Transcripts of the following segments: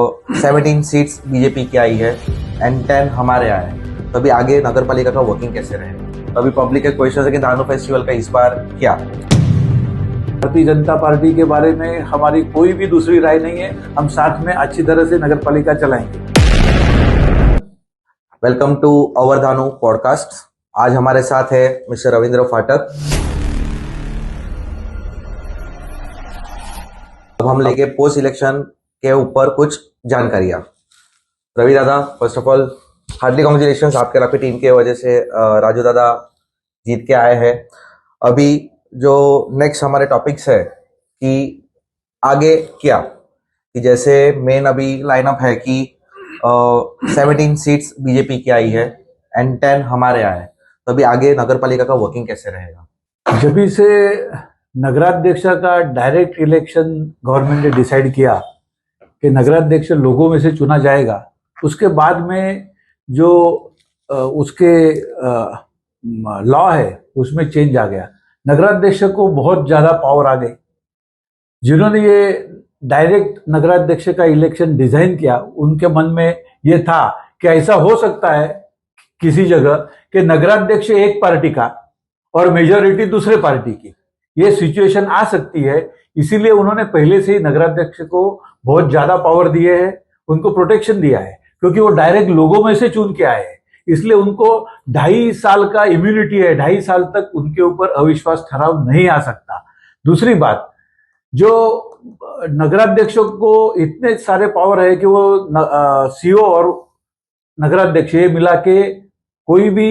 17 seats BJP की आई है and 10 हमारे आए हैं। तो अभी आगे नगर पालिका का वर्किंग कैसे रहेगा? तो अभी पब्लिक के क्वेश्चन है कि धानु फेस्टिवल का इस बार क्या? भारतीय जनता पार्टी के बारे में हमारी कोई भी दूसरी राय नहीं है। हम साथ में अच्छी तरह से नगर पालिका चलाएंगे। Welcome to our Dhanu podcast. आज हमारे साथ है मिस्टर रविंद्र फाटक। अब हम लेके पोस्ट इलेक्शन के ऊपर कुछ जानकारियां। रवि दादा, first of all hardly congratulation, आपके और आपकी टीम के वजह से राजू दादा जीत के आए हैं। अभी जो नेक्स्ट हमारे टॉपिक्स है कि आगे क्या, कि जैसे मेन अभी लाइनअप है कि 17 सीट्स बीजेपी की आई है एंड 10 हमारे आए हैं। तो अभी आगे नगर पालिका का वर्किंग कैसे रहेगा? जब भी से नगराध्यक्ष का डायरेक्ट इलेक्शन गवर्नमेंट ने डिसाइड किया कि नगराध्यक्ष लोगों में से चुना जाएगा, उसके बाद में जो उसके लॉ है उसमें चेंज आ गया। नगराध्यक्ष को बहुत ज्यादा पावर आ गई। जिन्होंने ये डायरेक्ट नगराध्यक्ष का इलेक्शन डिजाइन किया, उनके मन में ये था कि ऐसा हो सकता है किसी जगह कि नगराध्यक्ष एक पार्टी का और मेजॉरिटी दूसरे पार्टी की, ये सिचुएशन आ सकती है। इसीलिए उन्होंने पहले से ही नगराध्यक्ष को बहुत ज्यादा पावर दिए है, उनको प्रोटेक्शन दिया है, क्योंकि वो डायरेक्ट लोगों में से चुन के आए हैं। इसलिए उनको 2.5 साल का इम्यूनिटी है, 2.5 साल तक उनके ऊपर अविश्वास ठराव नहीं आ सकता। दूसरी बात, जो नगराध्यक्षों को इतने सारे पावर है कि वो सीओ और नगराध्यक्ष ये मिला के कोई भी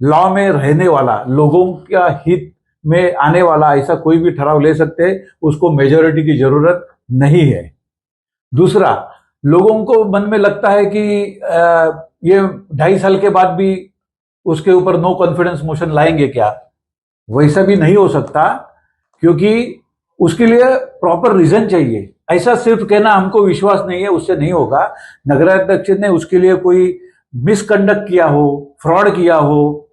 लॉ में रहने वाला, लोगों का हित में आने वाला ऐसा कोई भी ठराव ले सकते हैं। उसको मेजॉरिटी की जरूरत नहीं है। दूसरा, लोगों को मन में लगता है कि ये 2.5 साल के बाद भी उसके ऊपर नो कॉन्फिडेंस मोशन लाएंगे क्या? वैसा भी नहीं हो सकता, क्योंकि उसके लिए प्रॉपर रीजन चाहिए। ऐसा सिर्फ कहना हमको विश्वास नहीं है, उससे नहीं होगा। नगराध्यक्ष ने उसके लिए कोई मिसकंडक्ट किया हो, फ्रॉड किया हो,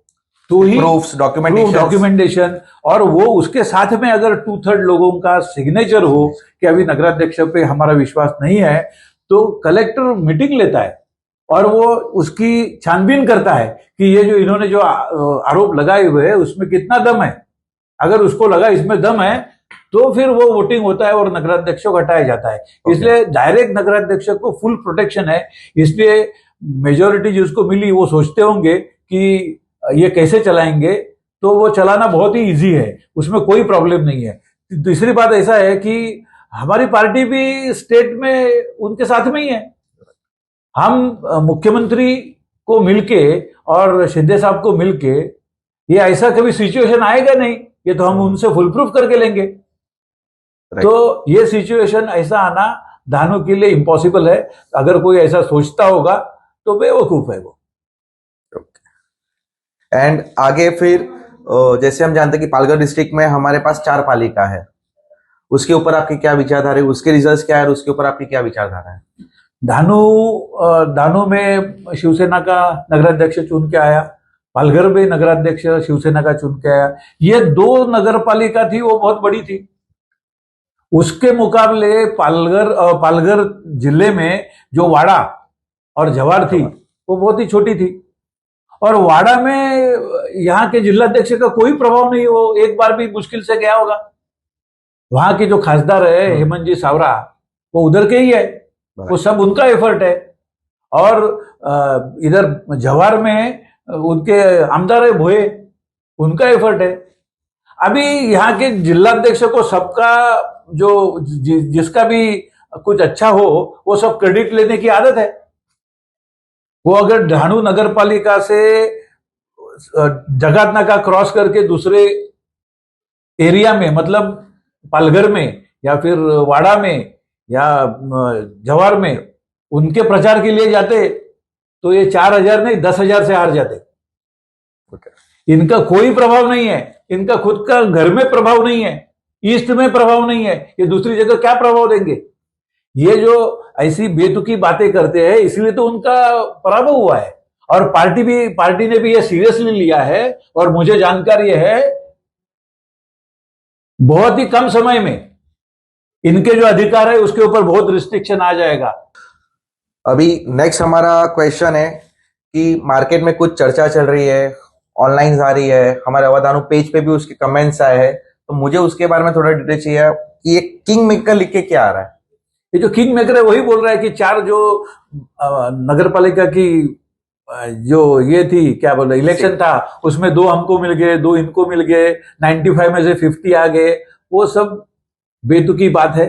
तो ही प्रूफ्स, डॉक्यूमेंटेशन, और वो उसके साथ में अगर 2/3 लोगों का सिग्नेचर हो कि अभी नगराध्यक्ष पे हमारा विश्वास नहीं है, तो कलेक्टर मीटिंग लेता है और वो उसकी छानबीन करता है कि ये जो इन्होंने जो आरोप लगाए हुए हैं उसमें कितना दम है। अगर उसको लगा इसमें दम है तो फिर वो वोटिंग होता है और नगराध्यक्ष को हटाया जाता है। इसलिए डायरेक्ट नगराध्यक्ष को फुल प्रोटेक्शन है। इसलिए मेजोरिटी जिसको मिली वो सोचते होंगे कि ये कैसे चलाएंगे, तो वो चलाना बहुत ही इजी है, उसमें कोई प्रॉब्लम नहीं है। दूसरी बात ऐसा है कि हमारी पार्टी भी स्टेट में उनके साथ में ही है। हम मुख्यमंत्री को मिलके और शिंदे साहब को मिलके, ये ऐसा कभी सिचुएशन आएगा नहीं, ये तो हम उनसे फुल प्रूफ करके लेंगे। तो ये सिचुएशन ऐसा आना धानु के लिए इम्पॉसिबल है। अगर कोई ऐसा सोचता होगा तो बेवकूफ है वो। एंड आगे फिर जैसे हम जानते हैं कि पालघर डिस्ट्रिक्ट में हमारे पास 4 पालिका है, उसके ऊपर आपकी क्या विचारधारा है? उसके रिजल्ट्स क्या है और उसके ऊपर आपकी क्या विचारधारा है? धानु में शिवसेना का नगराध्यक्ष चुन के आया, पालघर में नगराध्यक्ष शिवसेना का चुन के आया। ये 2 नगर पालिका थी, वो बहुत बड़ी थी। उसके मुकाबले पालघर जिले में जो वाड़ा और जवार थी वो बहुत ही छोटी थी। और वाड़ा में यहाँ के जिलाध्यक्ष का कोई प्रभाव नहीं, वो एक बार भी मुश्किल से गया होगा। वहां के जो खासदार है हेमंत जी सावरा, वो उधर के ही है, वो सब उनका एफर्ट है। और इधर जवार में उनके आमदार है भोये, उनका एफर्ट है। अभी यहाँ के जिलाध्यक्ष को सबका जो जिसका भी कुछ अच्छा हो वो सब क्रेडिट लेने की आदत है। वो अगर धानु नगर पालिका से जगातनाका क्रॉस करके दूसरे एरिया में, मतलब पालघर में या फिर वाड़ा में या जवार में उनके प्रचार के लिए जाते, तो ये 4,000 नहीं 10,000 से हार जाते। इनका कोई प्रभाव नहीं है, इनका खुद का घर में प्रभाव नहीं है, ईस्ट में प्रभाव नहीं है, ये दूसरी जगह क्या प्रभाव देंगे? ये जो ऐसी बेतुकी बातें करते हैं, इसलिए तो उनका पराभव हुआ है। और पार्टी ने भी ये सीरियसली लिया है। और मुझे जानकारी है बहुत ही कम समय में इनके जो अधिकार है उसके ऊपर बहुत रिस्ट्रिक्शन आ जाएगा। अभी नेक्स्ट हमारा क्वेश्चन है कि मार्केट में कुछ चर्चा चल रही है, ऑनलाइन आ रही है, हमारे अवधानु पेज पे भी उसके कमेंट्स आए हैं, तो मुझे उसके बारे में थोड़ा डिटेल चाहिए कि ये किंग मेकर लिख के क्या आ रहा है। ये जो किंग मेकर है वही बोल रहा है कि चार जो नगर पालिका की जो ये थी क्या बोल रहे इलेक्शन था, उसमें दो हमको मिल गए, दो इनको मिल गए, 95 में से 50 आ गए। वो सब बेतुकी बात है।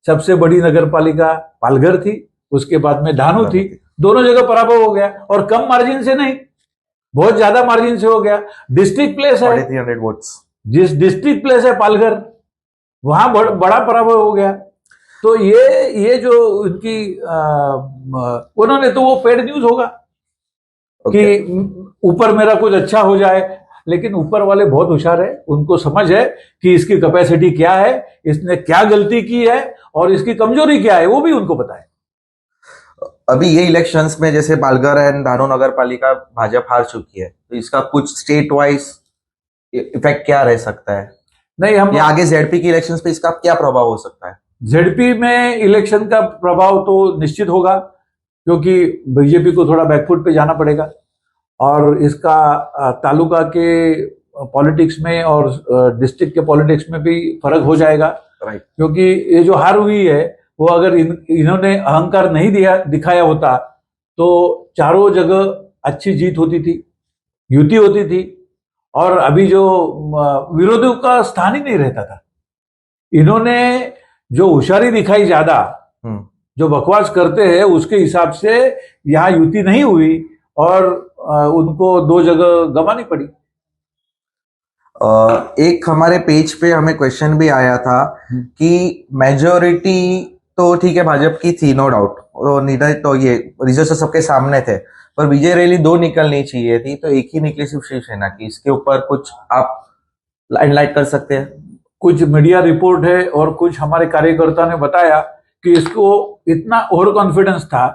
सबसे बड़ी नगर पालिका पालघर थी, उसके बाद में धानु थी, दोनों जगह पराभव हो गया, और कम मार्जिन से नहीं, बहुत ज्यादा मार्जिन से हो गया। डिस्ट्रिक्ट प्लेस है, 300 वोट्स, जिस डिस्ट्रिक्ट प्लेस है पालघर, वहां बड़ा पराभव हो गया। तो ये जो उनकी उन्होंने तो वो पेड न्यूज होगा कि ऊपर मेरा कुछ अच्छा हो जाए, लेकिन ऊपर वाले बहुत होशियार है, उनको समझ है कि इसकी कैपेसिटी क्या है, इसने क्या गलती की है और इसकी कमजोरी क्या है, वो भी उनको पता है। अभी ये इलेक्शंस में जैसे पालघर एंड धानु नगर पालिका भाजपा हार चुकी है, तो इसका कुछ स्टेट वाइज इफेक्ट क्या रह सकता है? नहीं, हम या आगे जेडपी की इलेक्शंस पे इसका क्या प्रभाव हो सकता है? जेडपी में इलेक्शन का प्रभाव तो निश्चित होगा, क्योंकि बीजेपी को थोड़ा बैकफुट पे जाना पड़ेगा, और इसका तालुका के पॉलिटिक्स में और डिस्ट्रिक्ट के पॉलिटिक्स में भी फर्क हो जाएगा। राइट। क्योंकि ये जो हार हुई है, वो अगर इन्होंने अहंकार नहीं दिखाया होता तो चारों जगह अच्छी जीत होती थी, युति होती थी, और अभी जो विरोधियों का स्थान ही नहीं रहता था। इन्होंने जो होशियारी दिखाई ज्यादा, जो बकवास करते हैं, उसके हिसाब से यहाँ युति नहीं हुई और उनको दो जगह गंवानी पड़ी। एक हमारे पेज पे हमें क्वेश्चन भी आया था कि मेजोरिटी तो ठीक है भाजपा की थी, नो डाउट, तो ये रिजल्ट सबके सामने थे, पर विजय रैली दो निकलनी चाहिए थी, तो एक ही निकली सिर्फ शिवसेना की। इसके ऊपर कुछ आप लाइट कर सकते हैं? कुछ मीडिया रिपोर्ट है और कुछ हमारे कार्यकर्ता ने बताया कि इसको इतना ओवर कॉन्फिडेंस था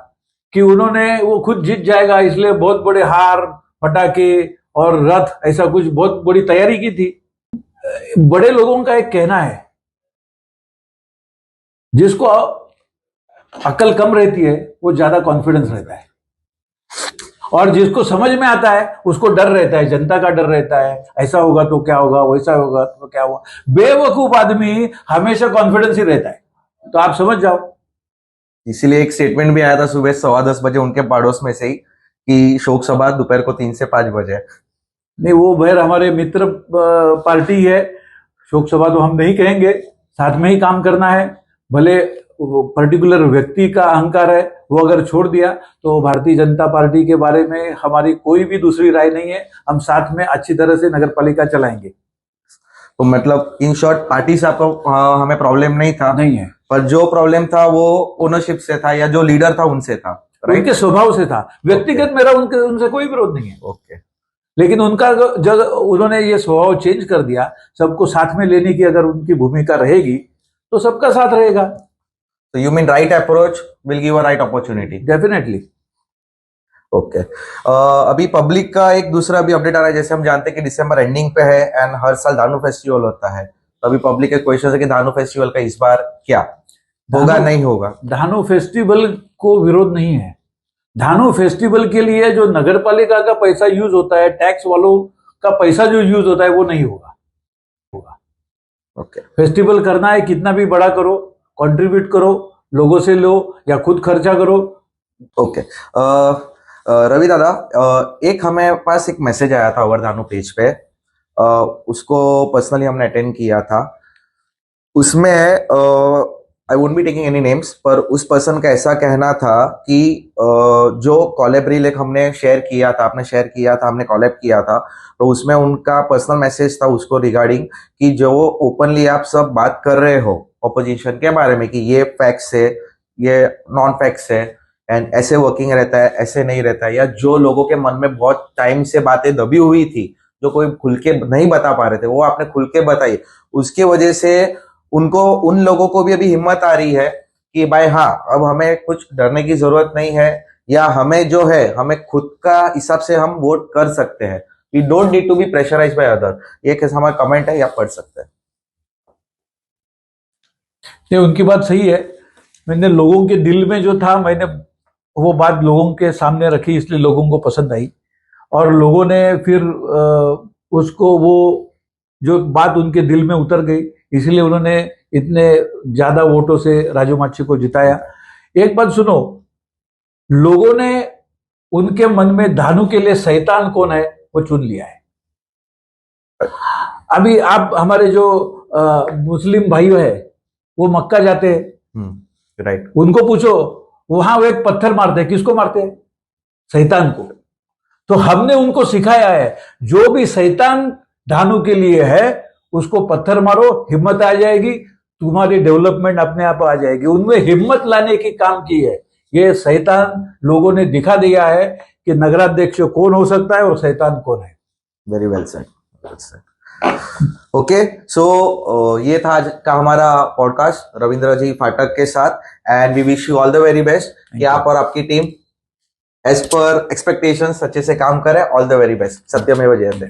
कि उन्होंने वो खुद जीत जाएगा, इसलिए बहुत बड़े हार, पटाखे और रथ, ऐसा कुछ बहुत बड़ी तैयारी की थी। बड़े लोगों का एक कहना है, जिसको अकल कम रहती है वो ज्यादा कॉन्फिडेंस रहता है, और जिसको समझ में आता है उसको डर रहता है, जनता का डर रहता है, ऐसा होगा तो क्या होगा, वैसा होगा तो क्या होगा। बेवकूफ आदमी हमेशा कॉन्फिडेंस ही रहता है, तो आप समझ जाओ। इसीलिए एक स्टेटमेंट भी आया था सुबह 10:15 बजे उनके पड़ोस में से ही कि शोक सभा दोपहर को 3 से 5 बजे। नहीं, वो भैर हमारे मित्र पार्टी है, शोक सभा तो हम नहीं कहेंगे, साथ में ही काम करना है। भले पर्टिकुलर व्यक्ति का अहंकार है, वो अगर छोड़ दिया तो भारतीय जनता पार्टी के बारे में हमारी कोई भी दूसरी राय नहीं है। हम साथ में अच्छी तरह से नगर पालिका चलाएंगे। तो मतलब इन शॉर्ट पार्टी से आपको हमें प्रॉब्लम नहीं था? नहीं है, पर जो प्रॉब्लम था वो ओनरशिप से था या जो लीडर था उनसे था, उनके स्वभाव से था। व्यक्तिगत मेरा उनसे कोई विरोध नहीं है। ओके। लेकिन उनका जब उन्होंने ये स्वभाव चेंज कर दिया, सबको साथ में लेने की अगर उनकी भूमिका रहेगी तो सबका साथ रहेगा। तो you mean right approach will give a right opportunity? Definitely. Okay. अभी पब्लिक का एक दूसरा भी अपडेट आ रहा है। जैसे हम जानते हैं कि दिसंबर एंडिंग पे है एंड हर साल धानु फेस्टिवल होता है, तो अभी पब्लिक के क्वेश्चन है कि धानु फेस्टिवल का इस बार क्या होगा, नहीं होगा? धानु फेस्टिवल को विरोध नहीं है। धानु फेस्टिवल के लिए जो नगर पालिका का पैसा यूज होता है, टैक्स वालों का पैसा जो यूज होता है, वो नहीं होगा। ओके। फेस्टिवल करना है, कितना भी बड़ा करो, कंट्रीब्यूट करो, लोगों से लो या खुद खर्चा करो। ओके। रवि दादा, एक हमें पास एक मैसेज आया था ओवर धानु पेज पे, उसको पर्सनली हमने अटेंड किया था। उसमें I won't be taking any names, पर उस पर्सन का ऐसा कहना था कि जो कॉलेब रील एक हमने शेयर किया था, आपने शेयर किया था, हमने कॉलेब किया था, तो उसमें उनका पर्सनल मैसेज था उसको रिगार्डिंग कि जो ओपनली आप सब बात कर रहे हो ऑपोजिशन के बारे में कि ये फैक्ट्स है, ये नॉन फैक्ट्स है, एंड ऐसे वर्किंग रहता है, ऐसे नहीं रहता है, या जो लोगों के मन में बहुत टाइम से बातें दबी हुई थी, जो कोई खुल के नहीं बता पा रहे थे, वो आपने खुल के बताई। उसके वजह से उनको, उन लोगों को भी अभी हिम्मत आ रही है कि भाई हाँ, अब हमें कुछ डरने की जरूरत नहीं है, या हमें जो है, हमें खुद का हिसाब से हम वोट कर सकते हैं। We don't need to be pressurize by other. ये कैसा हमारा कमेंट है, आप पढ़ सकते हैं। ये उनकी बात सही है। मैंने लोगों के दिल में जो था, मैंने वो बात लोगों के सामने रखी, इसलिए लोगों को पसंद आई और लोगों ने फिर उसको, वो जो बात उनके दिल में उतर गई, इसलिए उन्होंने इतने ज्यादा वोटों से राजू माछी को जिताया। एक बात सुनो, लोगों ने उनके मन में धानु के लिए शैतान कौन है वो चुन लिया है। अभी आप हमारे जो मुस्लिम भाई है वो मक्का जाते हैं, राइट, उनको पूछो, वहां वो एक पत्थर मारते हैं, किसको मारते हैं? शैतान को। तो हमने उनको सिखाया है, जो भी शैतान धानु के लिए है उसको पत्थर मारो, हिम्मत आ जाएगी, तुम्हारी डेवलपमेंट अपने आप आ जाएगी। उनमें हिम्मत लाने की काम की है। ये शैतान लोगों ने दिखा दिया है कि नगराध्यक्ष कौन हो सकता है और शैतान कौन है। Very well said. ओके, सो ये था आज का हमारा पॉडकास्ट रविंद्र जी फाटक के साथ, and we wish you all the very best कि आप और आपकी टीम एज पर एक्सपेक्टेशंस अच्छे से काम करे। All the very best. सत्यमेव जयते।